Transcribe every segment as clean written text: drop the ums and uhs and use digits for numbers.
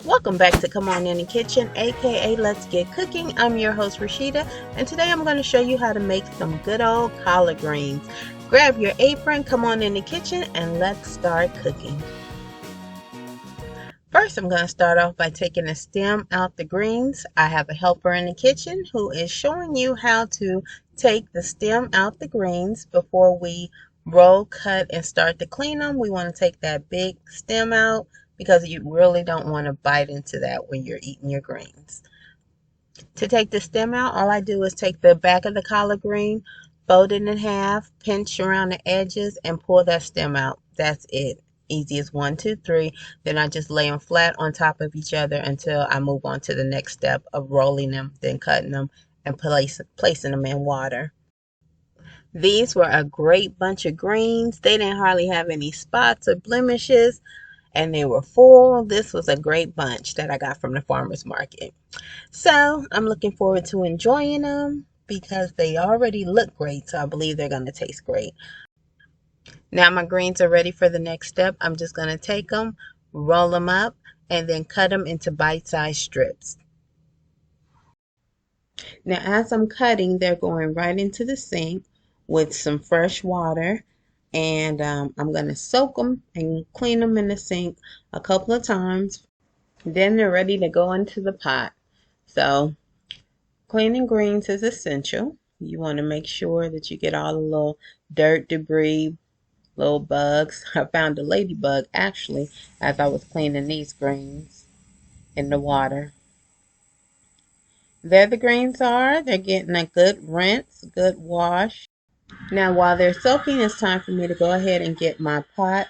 Welcome back to Come On In the Kitchen, aka Let's Get Cooking. I'm your host Rashida, and today I'm going to show you how to make some good old collard greens. Grab your apron, come on in the kitchen, and let's start cooking. First, I'm going to start off by taking the stem out the greens. I have a helper in the kitchen who is showing you how to take the stem out the greens before we roll, cut, and start to clean them. We want to take that big stem out because you really don't want to bite into that when you're eating your greens. To take the stem out, all I do is take the back of the collard green, fold it in half, pinch around the edges, and pull that stem out. That's it. Easy as 1, 2, 3. Then I just lay them flat on top of each other until I move on to the next step of rolling them, then cutting them, and placing them in water. These were a great bunch of greens. They didn't hardly have any spots or blemishes, and they were full. This was a great bunch that I got from the farmer's market. So I'm looking forward to enjoying them because they already look great. So I believe they're going to taste great. Now my greens are ready for the next step. I'm just going to take them, roll them up, and then cut them into bite-sized strips. Now as I'm cutting, they're going right into the sink with some fresh water. And I'm going to soak them and clean them in the sink a couple of times. Then they're ready to go into the pot. So cleaning greens is essential. You want to make sure that you get all the little dirt, debris, little bugs. I found a ladybug actually as I was cleaning these greens in the water. There the greens are. They're getting a good rinse, good wash. Now while they're soaking, it's time for me to go ahead and get my pot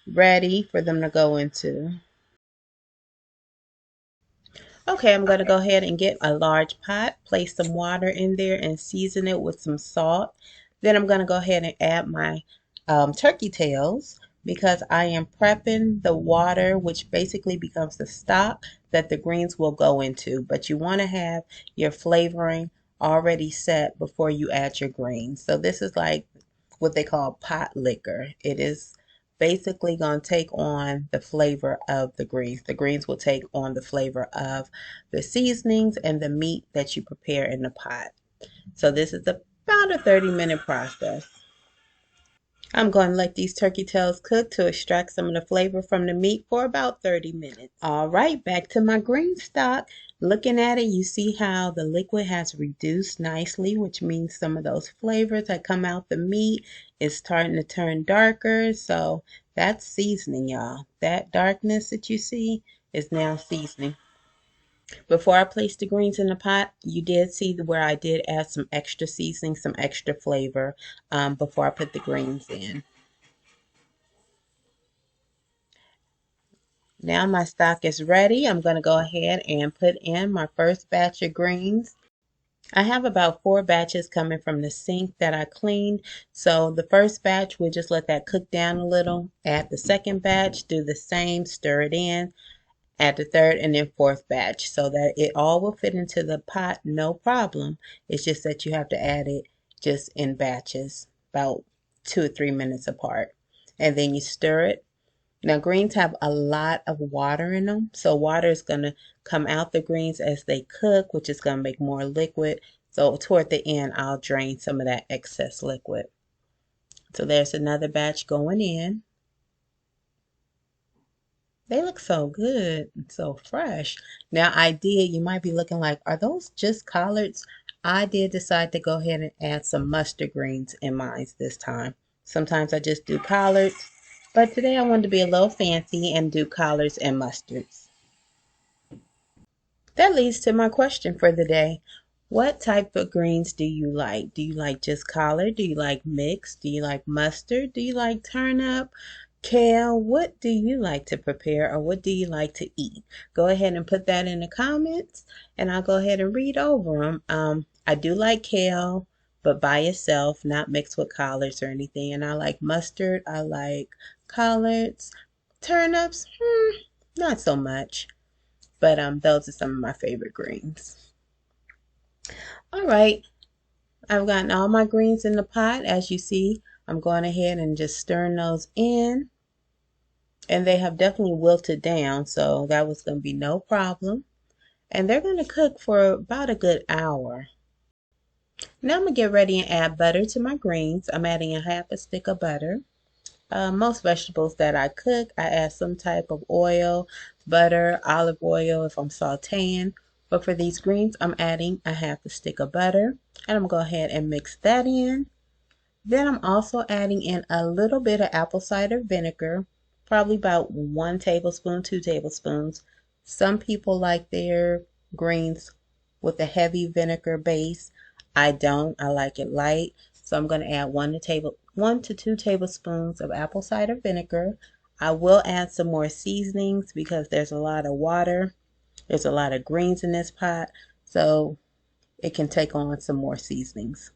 ready for them to go into. Okay, I'm going to go ahead and get a large pot, place some water in there and season it with some salt. Then I'm going to go ahead and add my turkey tails because I am prepping the water, which basically becomes the stock that the greens will go into. But you want to have your flavoring already set before you add your greens. So this is like what they call pot liquor. It is basically going to take on the flavor of the greens. The greens will take on the flavor of the seasonings and the meat that you prepare in the pot. So this is about a 30-minute process. I'm going to let these turkey tails cook to extract some of the flavor from the meat for about 30 minutes. All right, back to my green stock. Looking at it, you see how the liquid has reduced nicely, which means some of those flavors that come out the meat is starting to turn darker. So that's seasoning, y'all. That darkness that you see is now seasoning. Before I placed the greens in the pot, you did see where I did add some extra seasoning, some extra flavor before I put the greens in. Now my stock is ready. I'm going to go ahead and put in my first batch of greens. I have about 4 batches coming from the sink that I cleaned. So the first batch, we'll just let that cook down a little. Add the second batch, do the same, stir it in. Add the third and then fourth batch so that it all will fit into the pot, no problem. It's just that you have to add it just in batches, about 2 or 3 minutes apart. And then you stir it. Now greens have a lot of water in them, so water is going to come out the greens as they cook, which is going to make more liquid. So toward the end, I'll drain some of that excess liquid. So there's another batch going in. They look so good and so fresh. Now you might be looking like, are those just collards? I did decide to go ahead and add some mustard greens in mine this time. Sometimes I just do collards. But today I wanted to be a little fancy and do collards and mustards. That leads to my question for the day. What type of greens do you like? Do you like just collard? Do you like mixed? Do you like mustard? Do you like turnip? Kale? What do you like to prepare or what do you like to eat? Go ahead and put that in the comments and I'll go ahead and read over them. I do like kale, but by itself, not mixed with collards or anything. And I like mustard. I like collards. Turnips, not so much. But those are some of my favorite greens. All right, I've gotten all my greens in the pot. As you see, I'm going ahead and just stirring those in. And they have definitely wilted down, so that was going to be no problem. And they're going to cook for about a good hour. Now I'm going to get ready and add butter to my greens. I'm adding a half a stick of butter. Most vegetables that I cook, I add some type of oil, butter, olive oil if I'm sauteing. But for these greens, I'm adding a half a stick of butter. And I'm going to go ahead and mix that in. Then I'm also adding in a little bit of apple cider vinegar, probably about 1 tablespoon, 2 tablespoons. Some people like their greens with a heavy vinegar base. I don't. I like it light. So I'm going to add 1 to 2 tablespoons of apple cider vinegar. I will add some more seasonings because there's a lot of water. There's a lot of greens in this pot, so it can take on some more seasonings.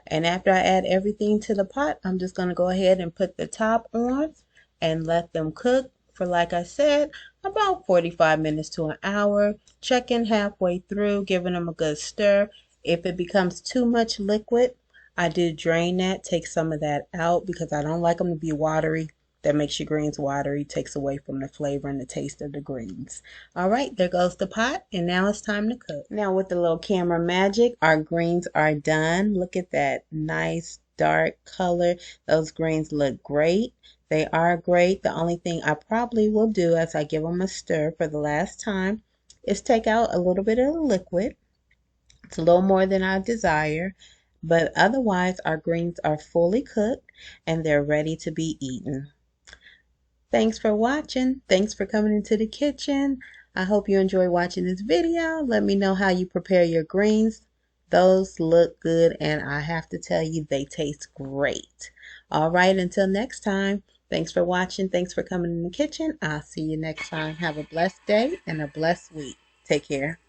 And after I add everything to the pot, I'm just going to go ahead and put the top on and let them cook for, like I said, about 45 minutes to an hour. Checking halfway through, giving them a good stir. If it becomes too much liquid, I do drain that, take some of that out because I don't like them to be watery. That makes your greens watery, takes away from the flavor and the taste of the greens. All right, there goes the pot, and now it's time to cook. Now with the little camera magic, our greens are done. Look at that nice dark color. Those greens look great. They are great. The only thing I probably will do as I give them a stir for the last time is take out a little bit of the liquid. It's a little more than I desire, but otherwise our greens are fully cooked and they're ready to be eaten. Thanks for watching. Thanks for coming into the kitchen. I hope you enjoy watching this video. Let me know how you prepare your greens. Those look good, and I have to tell you, they taste great. All right, until next time, thanks for watching. Thanks for coming in the kitchen. I'll see you next time. Have a blessed day and a blessed week. Take care.